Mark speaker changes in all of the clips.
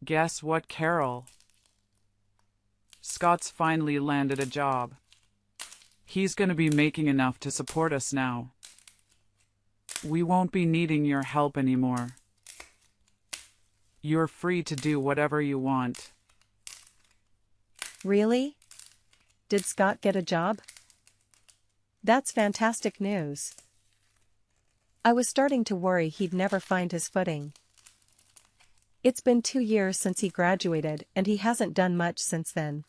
Speaker 1: Guess what, Carol? Scott's finally landed a job. He's going to be making enough to support us now. We won't be needing your help anymore. You're free to do whatever you want.
Speaker 2: Really? Did Scott get a job? That's fantastic news. I was starting to worry he'd never find his footing. It's been 2 years since he graduated and he hasn't done much since then.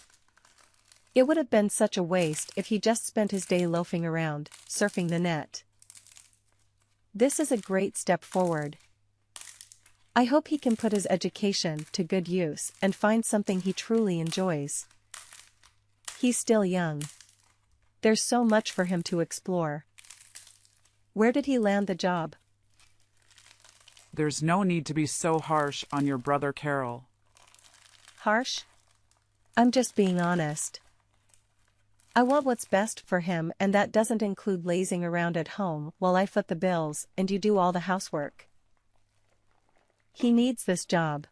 Speaker 2: It would have been such a waste if he just spent his day loafing around, surfing the net. This is a great step forward. I hope he can put his education to good use and find something he truly enjoys. He's still young. There's so much for him to explore. Where did he land the job?
Speaker 1: There's no need to be so harsh on your brother, Carol.
Speaker 2: Harsh? I'm just being honest. I want what's best for him, and that doesn't include lazing around at home while I foot the bills and you do all the housework. He needs this job.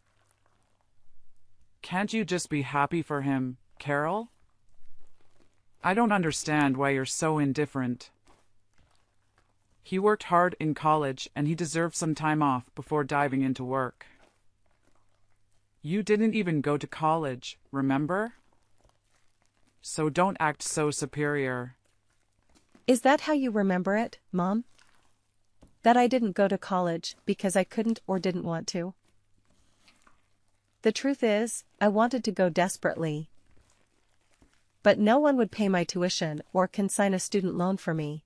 Speaker 1: Can't you just be happy for him, Carol? I don't understand why you're so indifferent. He worked hard in college and he deserves some time off before diving into work. You didn't even go to college, remember? So don't act so superior.
Speaker 2: Is that how you remember it, Mom? That I didn't go to college because I couldn't or didn't want to? The truth is, I wanted to go desperately. But no one would pay my tuition or consign a student loan for me.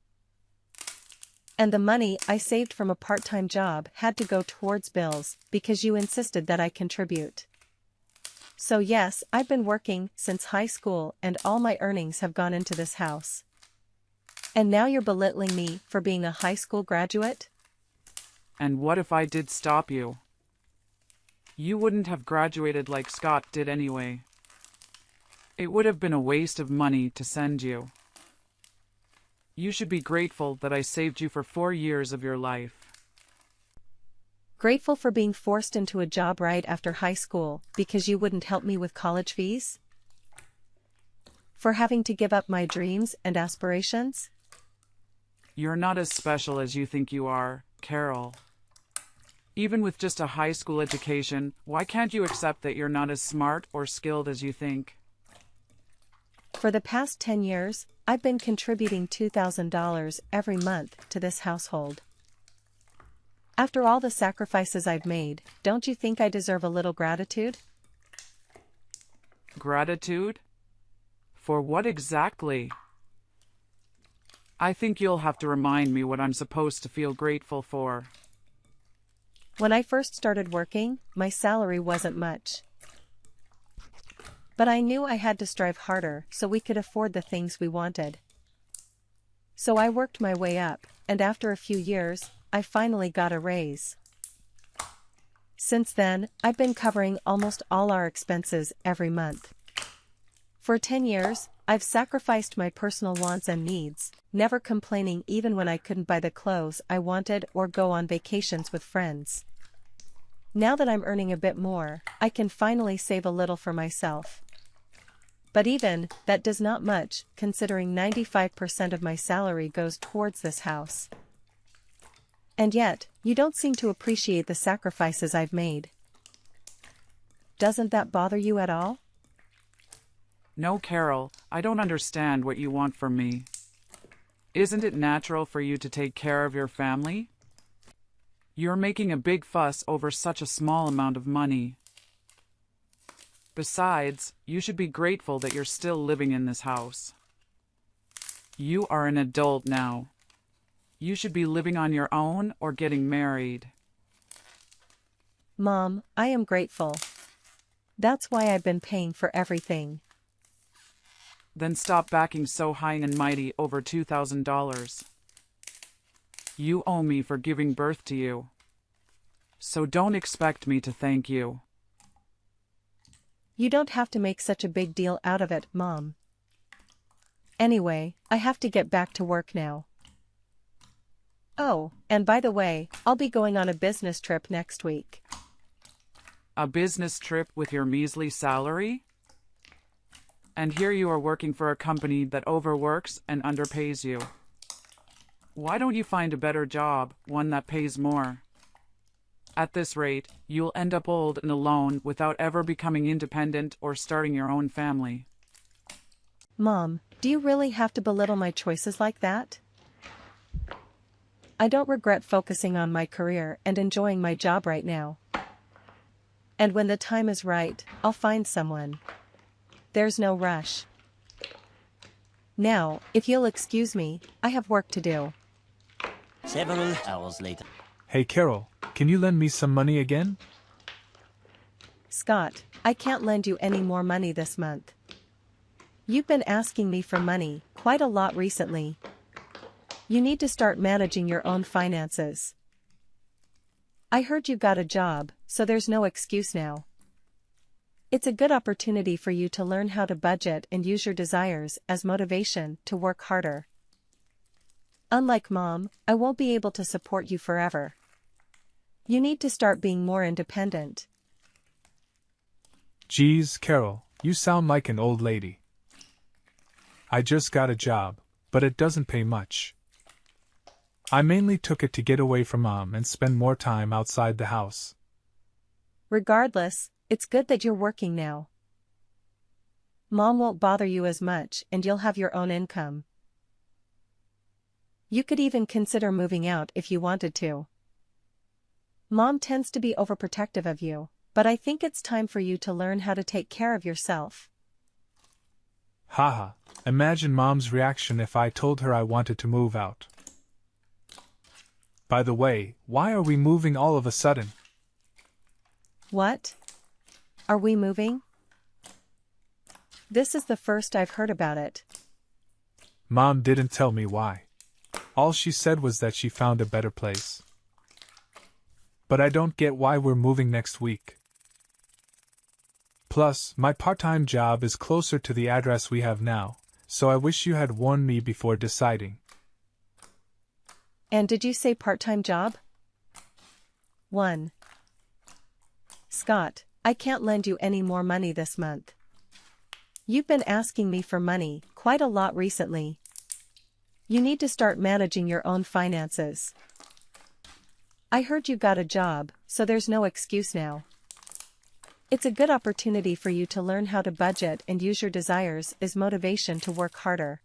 Speaker 2: And the money I saved from a part-time job had to go towards bills because you insisted that I contribute. So yes, I've been working since high school and all my earnings have gone into this house. And now you're belittling me for being a high school graduate?
Speaker 1: And what if I did stop you? You wouldn't have graduated like Scott did anyway. It would have been a waste of money to send you. You should be grateful that I saved you for 4 years of your life.
Speaker 2: Grateful for being forced into a job right after high school because you wouldn't help me with college fees? For having to give up my dreams and aspirations?
Speaker 1: You're not as special as you think you are, Carol. Even with just a high school education, why can't you accept that you're not as smart or skilled as you think?
Speaker 2: For the past 10 years, I've been contributing $2,000 every month to this household. After all the sacrifices I've made, don't you think I deserve a little gratitude?
Speaker 1: Gratitude? For what exactly? I think you'll have to remind me what I'm supposed to feel grateful for.
Speaker 2: When I first started working, my salary wasn't much. But I knew I had to strive harder so we could afford the things we wanted. So I worked my way up, and after a few years, I finally got a raise. Since then, I've been covering almost all our expenses every month. For 10 years, I've sacrificed my personal wants and needs, never complaining even when I couldn't buy the clothes I wanted or go on vacations with friends. Now that I'm earning a bit more, I can finally save a little for myself. But even that does not much, considering 95% of my salary goes towards this house. And yet, you don't seem to appreciate the sacrifices I've made. Doesn't that bother you at all?
Speaker 1: No, Carol, I don't understand what you want from me. Isn't it natural for you to take care of your family? You're making a big fuss over such a small amount of money. Besides, you should be grateful that you're still living in this house. You are an adult now. You should be living on your own or getting married.
Speaker 2: Mom, I am grateful. That's why I've been paying for everything.
Speaker 1: Then stop backing so high and mighty over $2,000. You owe me for giving birth to you. So don't expect me to thank you.
Speaker 2: You don't have to make such a big deal out of it, Mom. Anyway, I have to get back to work now. Oh, and by the way, I'll be going on a business trip next week.
Speaker 1: A business trip with your measly salary? And here you are working for a company that overworks and underpays you. Why don't you find a better job, one that pays more? At this rate, you'll end up old and alone without ever becoming independent or starting your own family.
Speaker 2: Mom, do you really have to belittle my choices like that? I don't regret focusing on my career and enjoying my job right now. And when the time is right, I'll find someone. There's no rush. Now, if you'll excuse me, I have work to do.
Speaker 3: Several hours later.
Speaker 4: Hey Carol, can you lend me some money again?
Speaker 2: Scott, I can't lend you any more money this month. You've been asking me for money quite a lot recently. You need to start managing your own finances. I heard you got a job, so there's no excuse now. It's a good opportunity for you to learn how to budget and use your desires as motivation to work harder. Unlike Mom, I won't be able to support you forever. You need to start being more independent.
Speaker 4: Geez, Carol, you sound like an old lady. I just got a job, but it doesn't pay much. I mainly took it to get away from Mom and spend more time outside the house.
Speaker 2: Regardless, it's good that you're working now. Mom won't bother you as much and you'll have your own income. You could even consider moving out if you wanted to. Mom tends to be overprotective of you, but I think it's time for you to learn how to take care of yourself.
Speaker 4: Haha, imagine Mom's reaction if I told her I wanted to move out. By the way, why are we moving all of a sudden?
Speaker 2: What? Are we moving? This is the first I've heard about it.
Speaker 4: Mom didn't tell me why. All she said was that she found a better place. But I don't get why we're moving next week. Plus, my part-time job is closer to the address we have now, so I wish you had warned me before deciding.
Speaker 2: And did you say part-time job? 1. Scott, I can't lend you any more money this month. You've been asking me for money quite a lot recently. You need to start managing your own finances. I heard you got a job, so there's no excuse now. It's a good opportunity for you to learn how to budget and use your desires as motivation to work harder.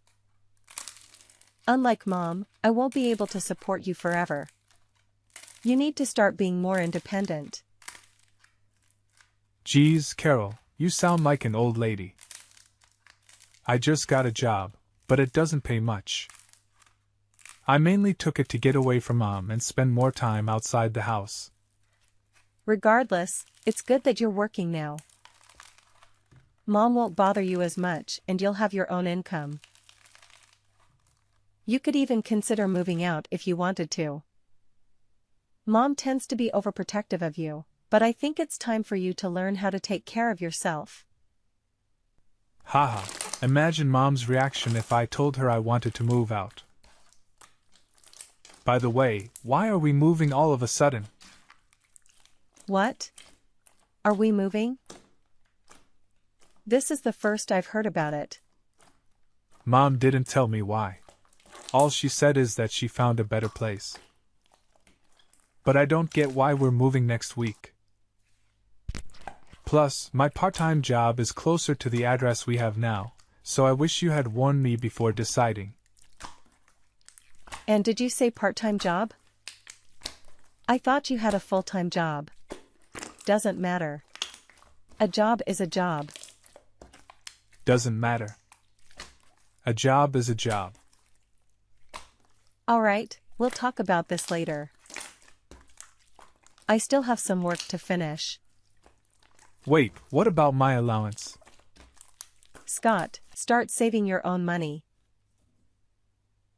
Speaker 2: Unlike Mom, I won't be able to support you forever. You need to start being more independent.
Speaker 4: Geez, Carol, you sound like an old lady. I just got a job, but it doesn't pay much. I mainly took it to get away from Mom and spend more time outside the house.
Speaker 2: Regardless, it's good that you're working now. Mom won't bother you as much and you'll have your own income. You could even consider moving out if you wanted to. Mom tends to be overprotective of you, but I think it's time for you to learn how to take care of yourself.
Speaker 4: Haha, imagine Mom's reaction if I told her I wanted to move out. By the way, why are we moving all of a sudden?
Speaker 2: What? Are we moving? This is the first I've heard about it.
Speaker 4: Mom didn't tell me why. All she said is that she found a better place. But I don't get why we're moving next week. Plus, my part-time job is closer to the address we have now, so I wish you had warned me before deciding.
Speaker 2: And did you say part-time job? I thought you had a full-time job. Doesn't matter. A job is a job.
Speaker 4: Doesn't matter. A job is a job.
Speaker 2: All right, we'll talk about this later. I still have some work to finish.
Speaker 4: Wait, what about my allowance?
Speaker 2: Scott, start saving your own money.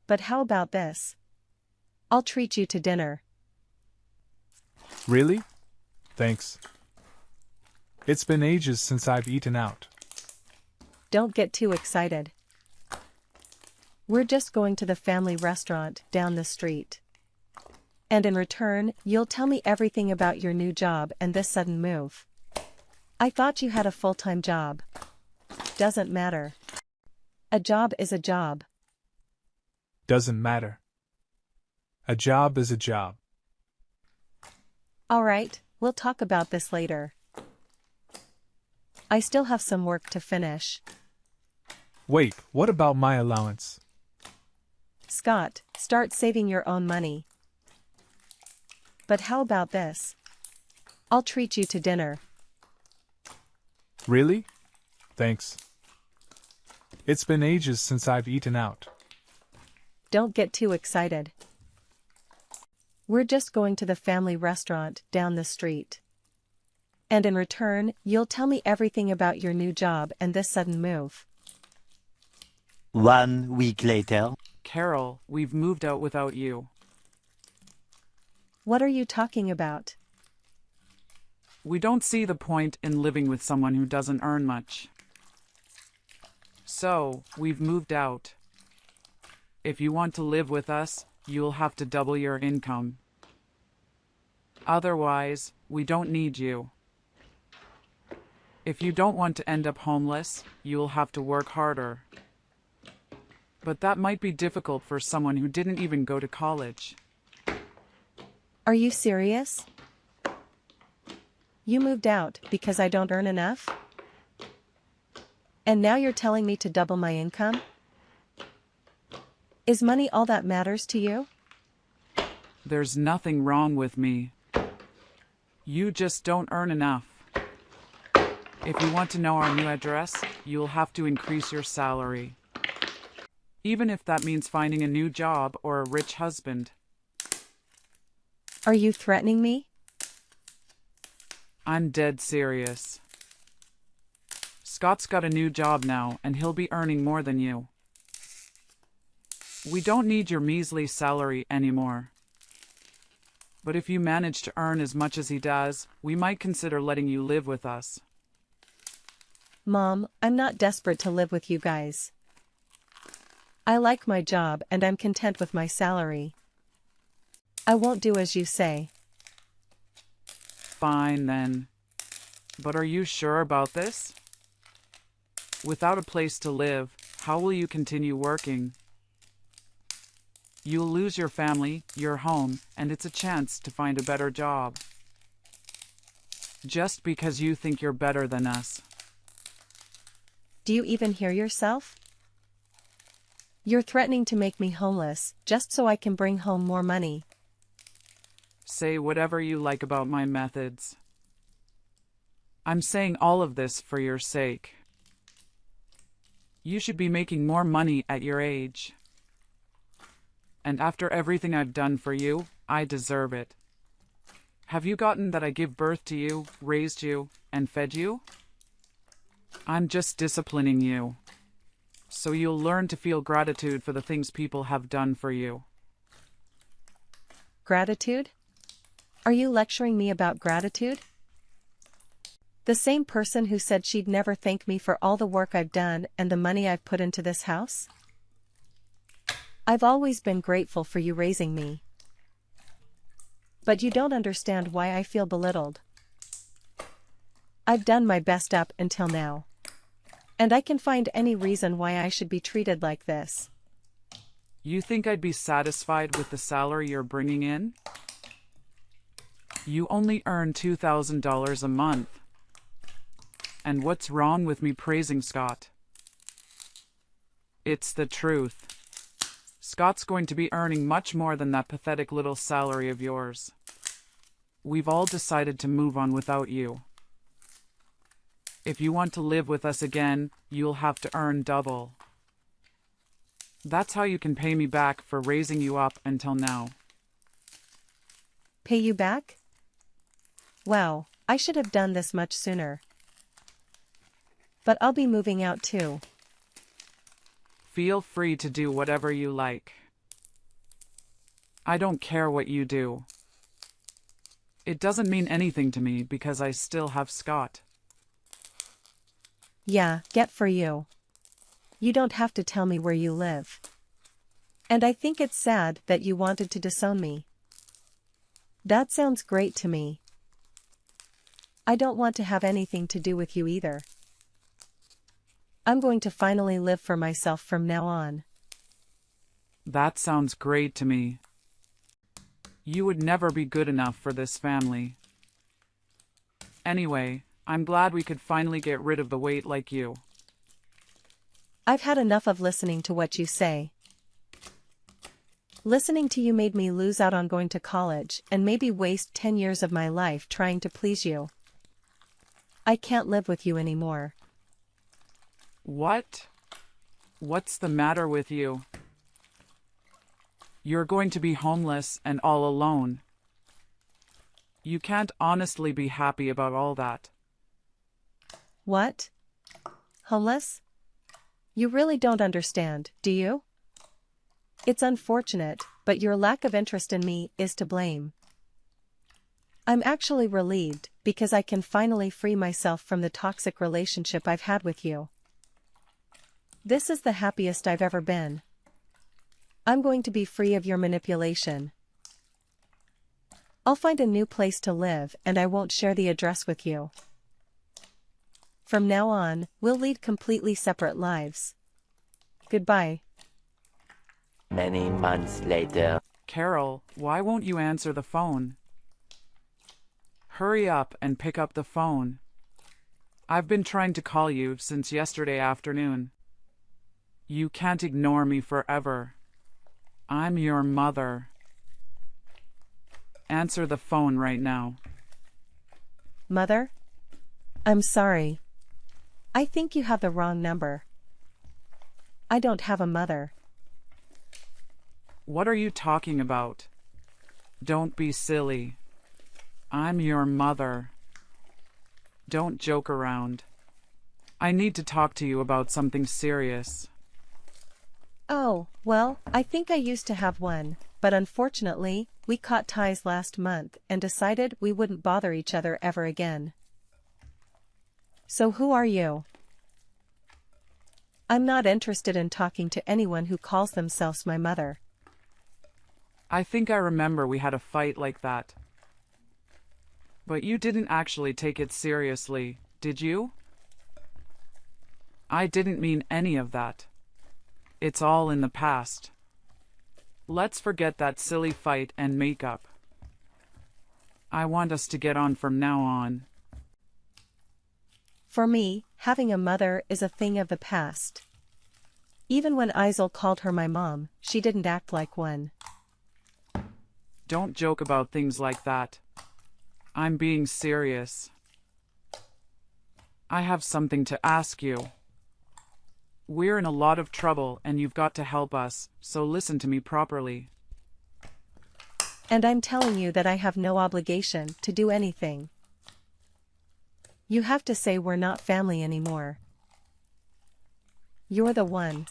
Speaker 2: But how about this? I'll treat you to dinner.
Speaker 4: Really? Thanks. It's been ages since I've eaten out.
Speaker 2: Don't get too excited. We're just going to the family restaurant down the street. And in return, you'll tell me everything about your new job and this sudden move. I thought you had a full-time job. Doesn't matter. A job is a job.
Speaker 4: Doesn't matter. A job is a job.
Speaker 2: All right, we'll talk about this later. I still have some work to finish.
Speaker 4: Wait, what about my allowance?
Speaker 2: Scott, start saving your own money. But how about this? I'll treat you to dinner.
Speaker 4: Really? Thanks. It's been ages since I've eaten out.
Speaker 2: Don't get too excited. We're just going to the family restaurant down the street. And in return, you'll tell me everything about your new job and this sudden move.
Speaker 3: 1 week later.
Speaker 1: Carol, we've moved out without you.
Speaker 2: What are you talking about?
Speaker 1: We don't see the point in living with someone who doesn't earn much. So, we've moved out. If you want to live with us, you'll have to double your income. Otherwise, we don't need you. If you don't want to end up homeless, you'll have to work harder. But that might be difficult for someone who didn't even go to college.
Speaker 2: Are you serious? You moved out because I don't earn enough? And now you're telling me to double my income? Is money all that matters to you?
Speaker 1: There's nothing wrong with me. You just don't earn enough. If you want to know our new address, you'll have to increase your salary. Even if that means finding a new job or a rich husband.
Speaker 2: Are you threatening me?
Speaker 1: I'm dead serious. Scott's got a new job now, and he'll be earning more than you. We don't need your measly salary anymore. But if you manage to earn as much as he does, we might consider letting you live with us.
Speaker 2: Mom, I'm not desperate to live with you guys. I like my job and I'm content with my salary. I won't do as you say.
Speaker 1: Fine then. But are you sure about this? Without a place to live, how will you continue working? You'll lose your family, your home, and it's a chance to find a better job. Just because you think you're better than us.
Speaker 2: Do you even hear yourself? You're threatening to make me homeless, just so I can bring home more money.
Speaker 1: Say whatever you like about my methods. I'm saying all of this for your sake. You should be making more money at your age. And after everything I've done for you, I deserve it. Have you gotten that I give birth to you, raised you, and fed you? I'm just disciplining you, so you'll learn to feel gratitude for the things people have done for you.
Speaker 2: Gratitude? Are you lecturing me about gratitude? The same person who said she'd never thank me for all the work I've done and the money I've put into this house? I've always been grateful for you raising me. But you don't understand why I feel belittled. I've done my best up until now. And I can find any reason why I should be treated like this.
Speaker 1: You think I'd be satisfied with the salary you're bringing in? You only earn $2,000 a month. And what's wrong with me praising Scott? It's the truth. Scott's going to be earning much more than that pathetic little salary of yours. We've all decided to move on without you. If you want to live with us again, you'll have to earn double. That's how you can pay me back for raising you up until now.
Speaker 2: Pay you back? Wow, I should have done this much sooner. But I'll be moving out too.
Speaker 1: Feel free to do whatever you like. I don't care what you do. It doesn't mean anything to me because I still have Scott.
Speaker 2: Yeah, get for you. You don't have to tell me where you live. And I think it's sad that you wanted to disown me. That sounds great to me. I don't want to have anything to do with you either. I'm going to finally live for myself from now on.
Speaker 1: That sounds great to me. You would never be good enough for this family. Anyway, I'm glad we could finally get rid of the weight like you.
Speaker 2: I've had enough of listening to what you say. Listening to you made me lose out on going to college and maybe waste 10 years of my life trying to please you. I can't live with you anymore.
Speaker 1: What? What's the matter with you? You're going to be homeless and all alone. You can't honestly be happy about all that.
Speaker 2: What? Homeless? You really don't understand, do you? It's unfortunate, but your lack of interest in me is to blame. I'm actually relieved because I can finally free myself from the toxic relationship I've had with you. This is the happiest I've ever been. I'm going to be free of your manipulation. I'll find a new place to live and I won't share the address with you. From now on, we'll lead completely separate lives. Goodbye.
Speaker 3: Many months later.
Speaker 1: Carol, why won't you answer the phone? Hurry up and pick up the phone. I've been trying to call you since yesterday afternoon. You can't ignore me forever. I'm your mother. Answer the phone right now.
Speaker 2: Mother? I'm sorry. I think you have the wrong number. I don't have a mother.
Speaker 1: What are you talking about? Don't be silly. I'm your mother. Don't joke around. I need to talk to you about something serious.
Speaker 2: Oh, well, I think I used to have one, but unfortunately, we caught ties last month and decided we wouldn't bother each other ever again. So who are you? I'm not interested in talking to anyone who calls themselves my mother.
Speaker 1: I think I remember we had a fight like that. But you didn't actually take it seriously, did you? I didn't mean any of that. It's all in the past. Let's forget that silly fight and make up. I want us to get on from now on.
Speaker 2: For me, having a mother is a thing of the past. Even when Isel called her my mom, she didn't act like one.
Speaker 1: Don't joke about things like that. I'm being serious. I have something to ask you. We're in a lot of trouble and you've got to help us, so listen to me properly.
Speaker 2: And I'm telling you that I have no obligation to do anything. You have to say we're not family anymore. You're the one.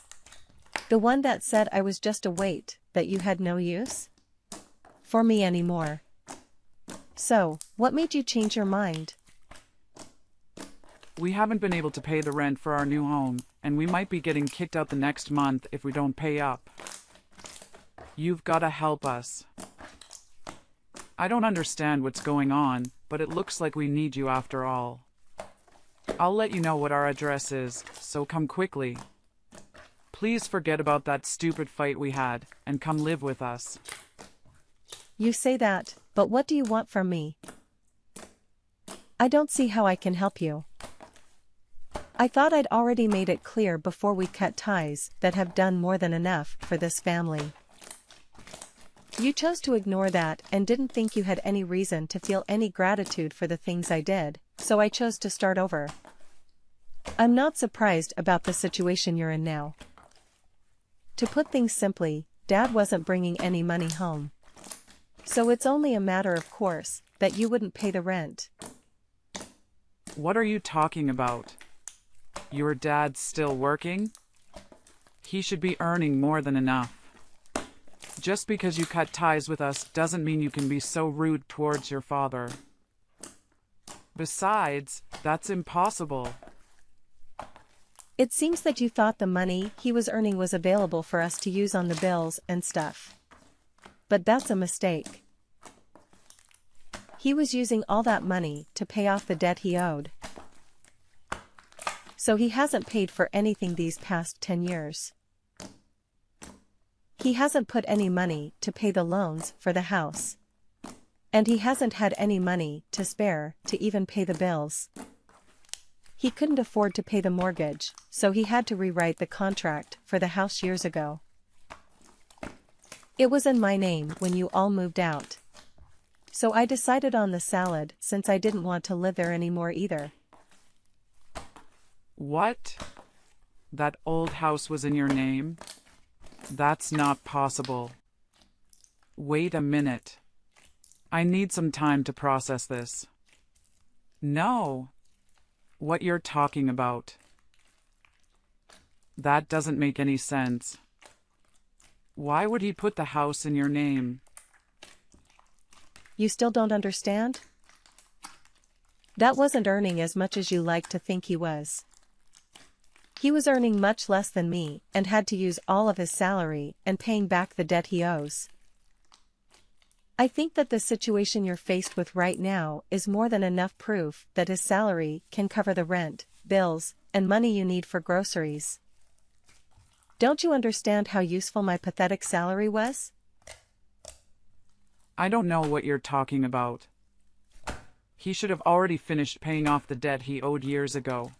Speaker 2: The one that said I was just a weight, that you had no use for me anymore. So, what made you change your mind?
Speaker 1: We haven't been able to pay the rent for our new home, and we might be getting kicked out the next month if we don't pay up. You've got to help us. I don't understand what's going on, but it looks like we need you after all. I'll let you know what our address is, so come quickly. Please forget about that stupid fight we had, and come live with us.
Speaker 2: You say that, but what do you want from me? I don't see how I can help you. I thought I'd already made it clear before we cut ties that have done more than enough for this family. You chose to ignore that and didn't think you had any reason to feel any gratitude for the things I did, so I chose to start over. I'm not surprised about the situation you're in now. To put things simply, Dad wasn't bringing any money home. So it's only a matter of course that you wouldn't pay the rent.
Speaker 1: What are you talking about? Your dad's still working? He should be earning more than enough. Just because you cut ties with us doesn't mean you can be so rude towards your father. Besides, that's impossible.
Speaker 2: It seems that you thought the money he was earning was available for us to use on the bills and stuff. But that's a mistake. He was using all that money to pay off the debt he owed. So he hasn't paid for anything these past 10 years. He hasn't put any money to pay the loans for the house. And he hasn't had any money to spare to even pay the bills. He couldn't afford to pay the mortgage, so he had to rewrite the contract for the house years ago. It was in my name when you all moved out. So I decided on the salad since I didn't want to live there anymore either.
Speaker 1: What? That old house was in your name? That's not possible. Wait a minute. I need some time to process this. No. What you're talking about. That doesn't make any sense. Why would he put the house in your name?
Speaker 2: You still don't understand? That wasn't earning as much as you like to think he was. He was earning much less than me and had to use all of his salary and paying back the debt he owes. I think that the situation you're faced with right now is more than enough proof that his salary can cover the rent, bills, and money you need for groceries. Don't you understand how useful my pathetic salary was?
Speaker 1: I don't know what you're talking about. He should have already finished paying off the debt he owed years ago.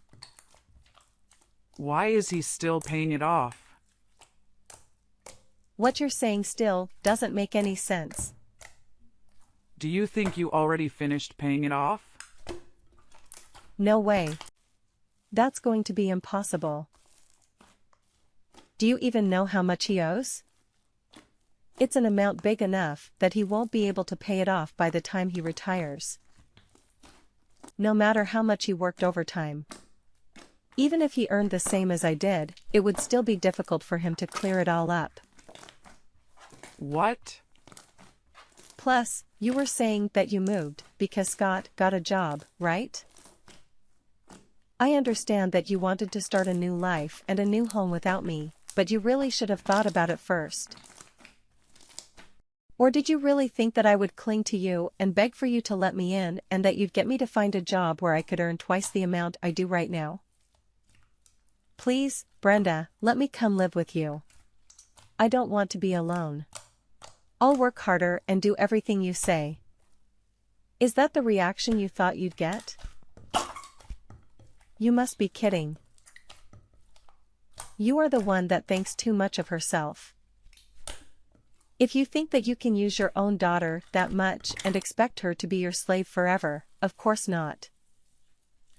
Speaker 1: Why is he still paying it off?
Speaker 2: What you're saying still doesn't make any sense.
Speaker 1: Do you think you already finished paying it off?
Speaker 2: No way. That's going to be impossible. Do you even know how much he owes? It's an amount big enough that he won't be able to pay it off by the time he retires. No matter how much he worked overtime. Even if he earned the same as I did, it would still be difficult for him to clear it all up.
Speaker 1: What?
Speaker 2: Plus, you were saying that you moved because Scott got a job, right? I understand that you wanted to start a new life and a new home without me, but you really should have thought about it first. Or did you really think that I would cling to you and beg for you to let me in and that you'd get me to find a job where I could earn twice the amount I do right now? Please, Brenda, let me come live with you. I don't want to be alone. I'll work harder and do everything you say. Is that the reaction you thought you'd get? You must be kidding. You are the one that thinks too much of herself. If you think that you can use your own daughter that much and expect her to be your slave forever, of course not.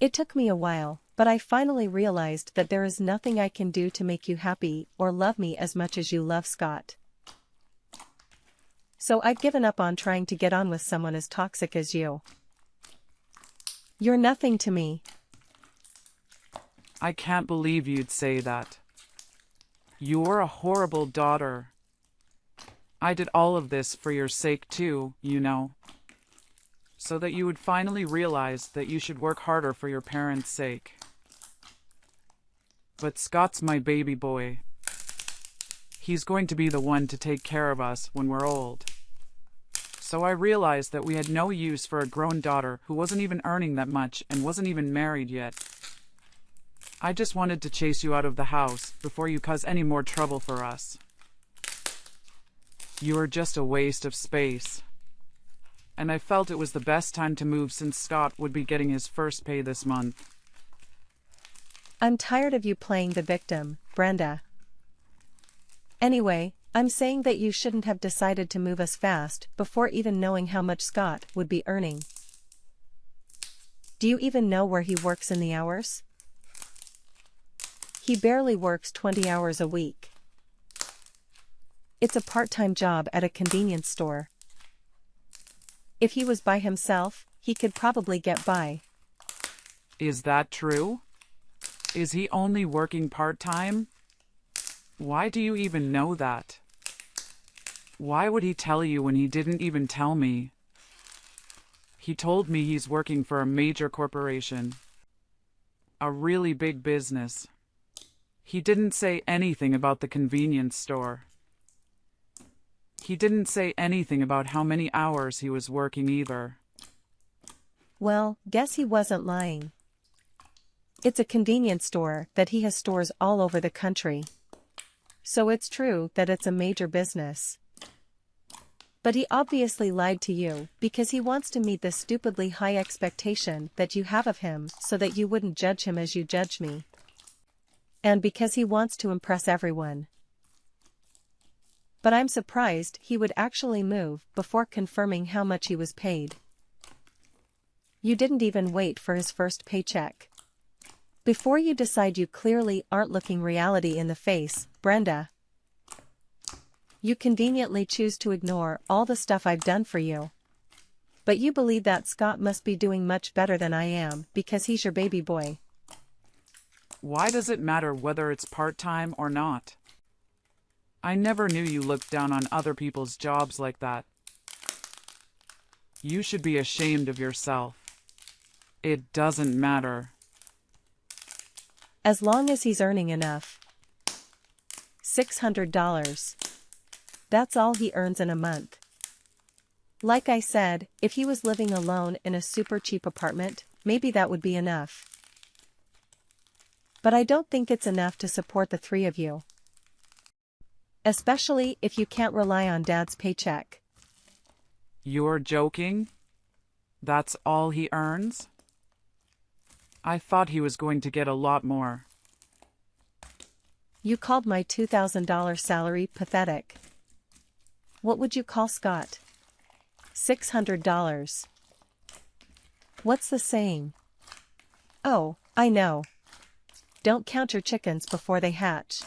Speaker 2: It took me a while, but I finally realized that there is nothing I can do to make you happy or love me as much as you love Scott. So I've given up on trying to get on with someone as toxic as you. You're nothing to me.
Speaker 1: I can't believe you'd say that. You're a horrible daughter. I did all of this for your sake too, you know. So that you would finally realize that you should work harder for your parents' sake. But Scott's my baby boy. He's going to be the one to take care of us when we're old. So I realized that we had no use for a grown daughter who wasn't even earning that much and wasn't even married yet. I just wanted to chase you out of the house before you cause any more trouble for us. You are just a waste of space. And I felt it was the best time to move since Scott would be getting his first pay this month.
Speaker 2: I'm tired of you playing the victim, Brenda. Anyway, I'm saying that you shouldn't have decided to move us fast before even knowing how much Scott would be earning. Do you even know where he works in the hours? He barely works 20 hours a week. It's a part-time job at a convenience store. If he was by himself, he could probably get by.
Speaker 1: Is that true? Is he only working part-time? Why do you even know that? Why would he tell you when he didn't even tell me? He told me he's working for a major corporation. A really big business. He didn't say anything about the convenience store. He didn't say anything about how many hours he was working either.
Speaker 2: Well, guess he wasn't lying. It's a convenience store that he has stores all over the country. So it's true that it's a major business. But he obviously lied to you because he wants to meet the stupidly high expectation that you have of him so that you wouldn't judge him as you judge me. And because he wants to impress everyone. But I'm surprised he would actually move before confirming how much he was paid. You didn't even wait for his first paycheck. Before you decide, you clearly aren't looking reality in the face, Brenda. You conveniently choose to ignore all the stuff I've done for you. But you believe that Scott must be doing much better than I am because he's your baby boy.
Speaker 1: Why does it matter whether it's part-time or not? I never knew you looked down on other people's jobs like that. You should be ashamed of yourself. It doesn't matter.
Speaker 2: As long as he's earning enough. $600. That's all he earns in a month. Like I said, if he was living alone in a super cheap apartment, maybe that would be enough. But I don't think it's enough to support the three of you. Especially if you can't rely on Dad's paycheck.
Speaker 1: You're joking? That's all he earns? I thought he was going to get a lot more.
Speaker 2: You called my $2,000 salary pathetic. What would you call Scott? $600. What's the saying? Oh, I know. Don't count your chickens before they hatch.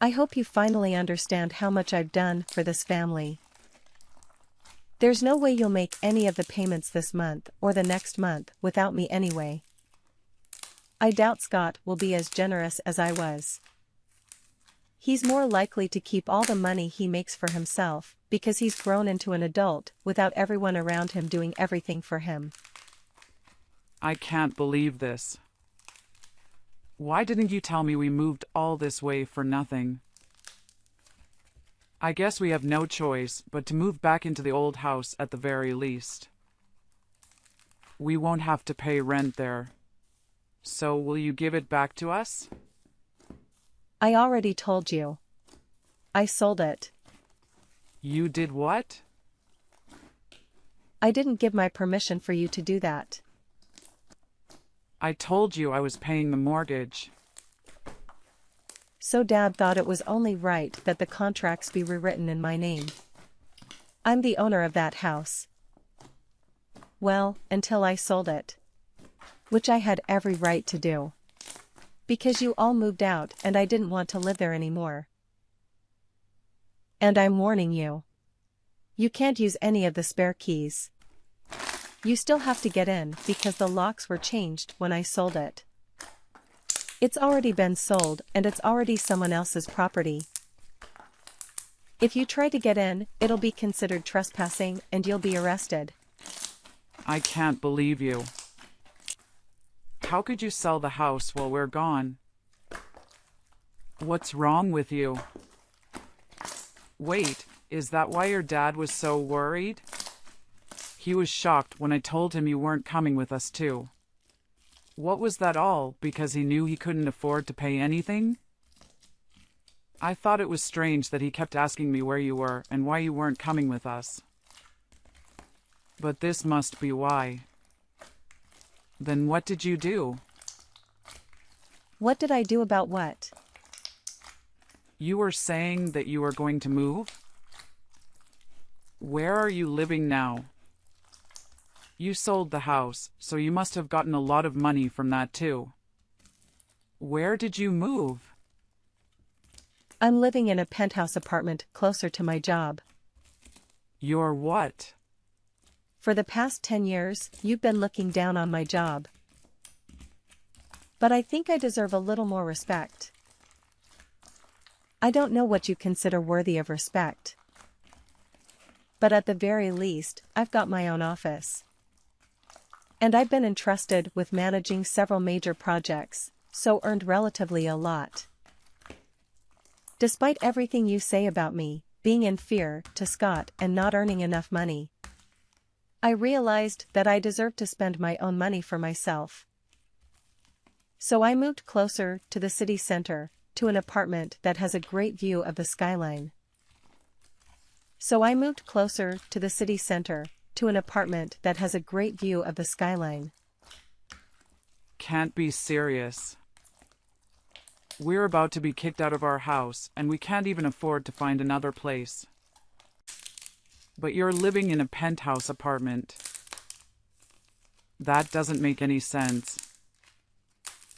Speaker 2: I hope you finally understand how much I've done for this family. There's no way you'll make any of the payments this month or the next month without me anyway. I doubt Scott will be as generous as I was. He's more likely to keep all the money he makes for himself because he's grown into an adult without everyone around him doing everything for him.
Speaker 1: I can't believe this. Why didn't you tell me we moved all this way for nothing? I guess we have no choice but to move back into the old house at the very least. We won't have to pay rent there. So will you give it back to us?
Speaker 2: I already told you. I sold it.
Speaker 1: You did what?
Speaker 2: I didn't give my permission for you to do that.
Speaker 1: I told you I was paying the mortgage.
Speaker 2: So Dad thought it was only right that the contracts be rewritten in my name. I'm the owner of that house. Well, until I sold it. Which I had every right to do. Because you all moved out and I didn't want to live there anymore. And I'm warning you. You can't use any of the spare keys. You still have to get in because the locks were changed when I sold it. It's already been sold and it's already someone else's property. If you try to get in, it'll be considered trespassing and you'll be arrested.
Speaker 1: I can't believe you. How could you sell the house while we're gone? What's wrong with you? Wait, is that why your dad was so worried? He was shocked when I told him you weren't coming with us too. What was that all, because he knew he couldn't afford to pay anything? I thought it was strange that he kept asking me where you were and why you weren't coming with us. But this must be why. Then what did you do?
Speaker 2: What did I do about what?
Speaker 1: You were saying that you were going to move? Where are you living now? You sold the house, so you must have gotten a lot of money from that too. Where did you move?
Speaker 2: I'm living in a penthouse apartment closer to my job.
Speaker 1: You're what?
Speaker 2: For the past 10 years, you've been looking down on my job. But I think I deserve a little more respect. I don't know what you consider worthy of respect. But at the very least, I've got my own office. And I've been entrusted with managing several major projects, so earned relatively a lot. Despite everything you say about me, being inferior to Scott and not earning enough money, I realized that I deserved to spend my own money for myself. So I moved closer to the city center, to an apartment that has a great view of the skyline. So I moved closer to the city center, to an apartment that has a great view of the skyline.
Speaker 1: Can't be serious. We're about to be kicked out of our house, and we can't even afford to find another place. But you're living in a penthouse apartment. That doesn't make any sense.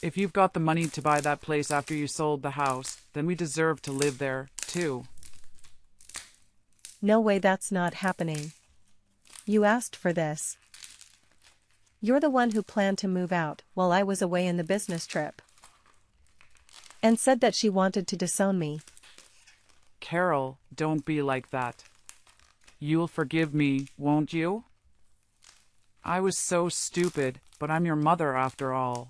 Speaker 1: If you've got the money to buy that place after you sold the house, then we deserve to live there, too.
Speaker 2: No way, that's not happening. You asked for this. You're the one who planned to move out while I was away in the business trip. And said that she wanted to disown me.
Speaker 1: Carol, don't be like that. You'll forgive me, won't you? I was so stupid, but I'm your mother after all.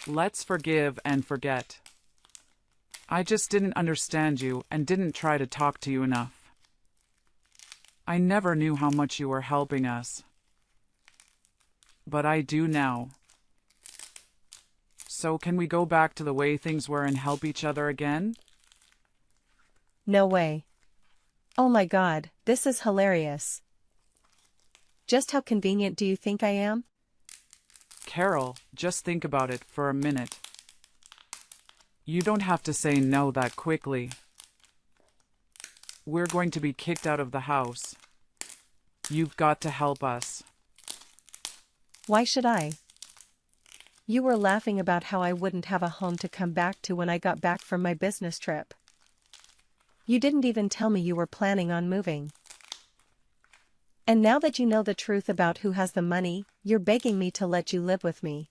Speaker 1: Let's forgive and forget. I just didn't understand you and didn't try to talk to you enough. I never knew how much you were helping us. But I do now. So can we go back to the way things were and help each other again?
Speaker 2: No way. Oh my God, this is hilarious. Just how convenient do you think I am?
Speaker 1: Carol, just think about it for a minute. You don't have to say no that quickly. We're going to be kicked out of the house. You've got to help us.
Speaker 2: Why should I? You were laughing about how I wouldn't have a home to come back to when I got back from my business trip. You didn't even tell me you were planning on moving. And now that you know the truth about who has the money, you're begging me to let you live with me.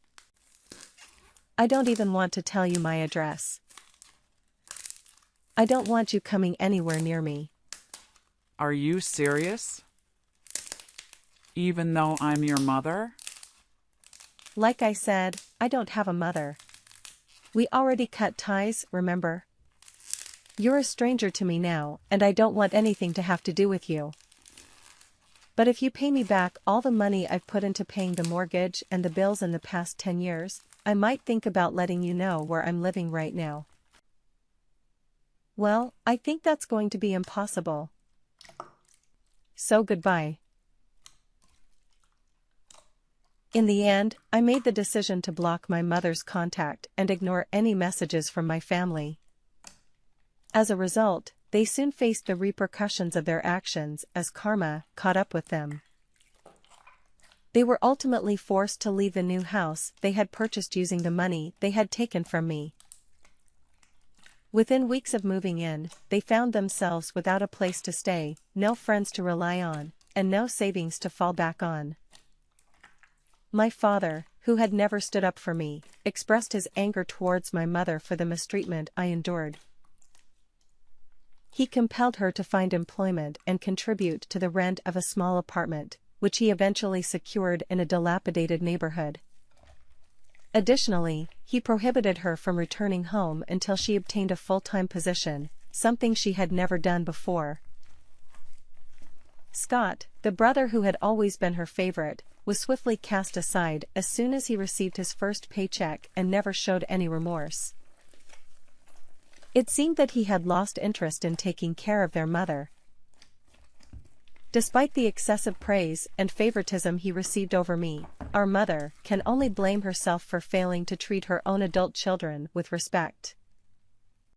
Speaker 2: I don't even want to tell you my address. I don't want you coming anywhere near me.
Speaker 1: Are you serious? Even though I'm your mother?
Speaker 2: Like I said, I don't have a mother. We already cut ties, remember? You're a stranger to me now, and I don't want anything to have to do with you. But if you pay me back all the money I've put into paying the mortgage and the bills in the past 10 years, I might think about letting you know where I'm living right now. Well, I think that's going to be impossible. So goodbye. In the end, I made the decision to block my mother's contact and ignore any messages from my family. As a result, they soon faced the repercussions of their actions as karma caught up with them. They were ultimately forced to leave the new house they had purchased using the money they had taken from me. Within weeks of moving in, they found themselves without a place to stay, no friends to rely on, and no savings to fall back on. My father, who had never stood up for me, expressed his anger towards my mother for the mistreatment I endured. He compelled her to find employment and contribute to the rent of a small apartment, which he eventually secured in a dilapidated neighborhood. Additionally, he prohibited her from returning home until she obtained a full-time position, something she had never done before. Scott, the brother who had always been her favorite, was swiftly cast aside as soon as he received his first paycheck and never showed any remorse. It seemed that he had lost interest in taking care of their mother. Despite the excessive praise and favoritism he received over me, our mother can only blame herself for failing to treat her own adult children with respect.